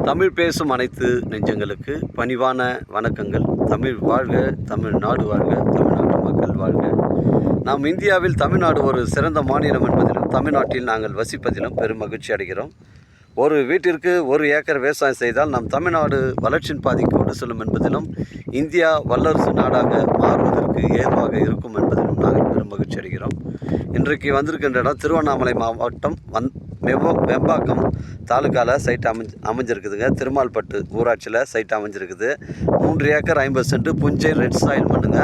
தமிழ் பேசும் அனைத்து நெஞ்சங்களுக்கு பணிவான வணக்கங்கள். தமிழ் வாழ்க, தமிழ்நாடு வாழ்க, தமிழ்நாட்டு மக்கள் வாழ்க. நாம் இந்தியாவில் தமிழ்நாடு ஒரு சிறந்த மாநிலம் என்பதிலும் தமிழ்நாட்டில் நாங்கள் வசிப்பதிலும் பெரும் மகிழ்ச்சி அடைகிறோம். ஒரு வீட்டிற்கு 1 ஏக்கர் விவசாயம் செய்தால் நம் தமிழ்நாடு வளர்ச்சியின் பாதைக்கு கொண்டு செல்லும் என்பதிலும் இந்தியா வல்லரசு நாடாக மாறுவதற்கு ஏதுவாக இருக்கும் என்பதிலும் நாங்கள் பெரும் மகிழ்ச்சி அடைகிறோம். இன்றைக்கு வந்திருக்கின்ற இடம் திருவண்ணாமலை மாவட்டம் வெம்பாக்கம் தாலுக்காவில் சைட் அமைஞ்சிருக்குதுங்க. திருமால்பட்டு ஊராட்சியில் சைட் அமைஞ்சிருக்குது. 3 ஏக்கர் 50 சென்ட் புஞ்சை ரெட் சாயில் மண்ணுங்க.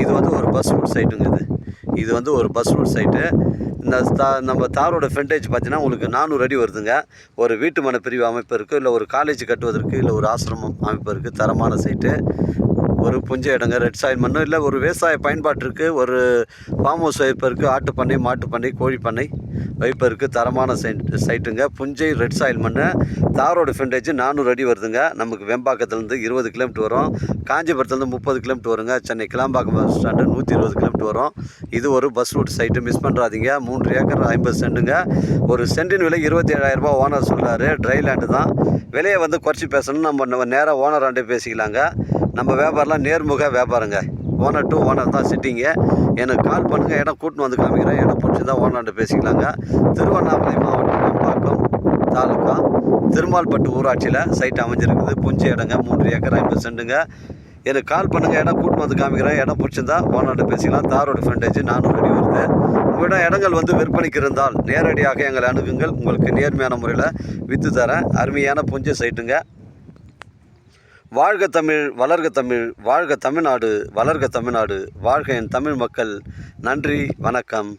இது ஒரு பஸ் ரூட் சைட்டுங்க. இது ஒரு பஸ் ரூட் சைட்டு. இந்த நம்ம தாரோட ஃப்ரண்டேஜ் பார்த்தீங்கன்னா உங்களுக்கு 400 அடி வருதுங்க. ஒரு வீட்டு மனை பிரிவு அமைப்பதற்கு, இல்லை ஒரு காலேஜ் கட்டுவதற்கு, இல்லை ஒரு ஆசிரமம் அமைப்பதற்கு தரமான சைட்டு. ஒரு புஞ்சை இடங்க, ரெட் சாயில் மண். இல்லை ஒரு விவசாய பயன்பாட்டிற்கு, ஒரு ஃபார்ம் ஹவுஸ் வைப்பதற்கு, ஆட்டுப்பண்ணை, மாட்டுப்பண்ணை, கோழிப்பண்ணை வைப்பதற்கு தரமான சைட்டுங்க. புஞ்சை ரெட் சாயில் மண். தாரோட ஃப்ரண்டேஜ் 400 அடி வருதுங்க. நமக்கு வெம்பாக்கத்துலேருந்து 20 கிலோமீட்டர் வரும். காஞ்சிபுரத்துலேருந்து 30 கிலோமீட்டர் வருங்க. Chennai Kilambakkam bus stand 120 kilometre வரும். இது ஒரு பஸ் ரூட் சைட்டு, மிஸ் பண்ணுறாதீங்க. 3 ஏக்கர் 50 சென்ட்டுங்க. ஒரு சென்டின் விலை 27,000 ரூபா ஓனர் சொல்கிறாரு. ட்ரை லேண்டு தான். விலையை குறைச்சி பேசணும். நம்ம நேராக ஓனர் ஆண்டே பேசிக்கலாங்க. நம்ம வியாபாரம்லாம் நேர்முக வியாபாரங்க. ஓனர் டு ஓனர் தான் சிட்டிங்க. எனக்கு கால் பண்ணுங்கள், இடம் கூட்டின்னு வந்து காமிக்கிறேன். இடம் பிடிச்சி தான் ஓனர்கிட்ட பேசிக்கலாங்க. திருவண்ணாமலை மாவட்டம் வெம்பாக்கம் தாலுக்கா திருமால்பட்டு ஊராட்சியில் சைட் அமைஞ்சிருக்குது. புஞ்சை இடங்க, 3 ஏக்கர் 50 சென்ட்டுங்க. எனக்கு கால் பண்ணுங்கள், இடம் கூட்டின்னு வந்து காமிக்கிறேன். இடம் பிடிச்சிருந்தா ஓனர்கிட்ட பேசிக்கலாம். தாரோட ஃப்ரண்டேஜ் 400 அடி வருது. உங்களிடம் இடங்கள் விற்பனைக்கு இருந்தால் நேரடியாக எங்களை அணுகுங்கள். உங்களுக்கு நேர்மையான முறையில் விற்று தரேன். அருமையான புஞ்சை சைட்டுங்க. வாழ்க தமிழ், வளர்க தமிழ், வாழ்க தமிழ்நாடு, வளர்க தமிழ்நாடு, வாழ்க என் தமிழ் மக்கள். நன்றி, வணக்கம்.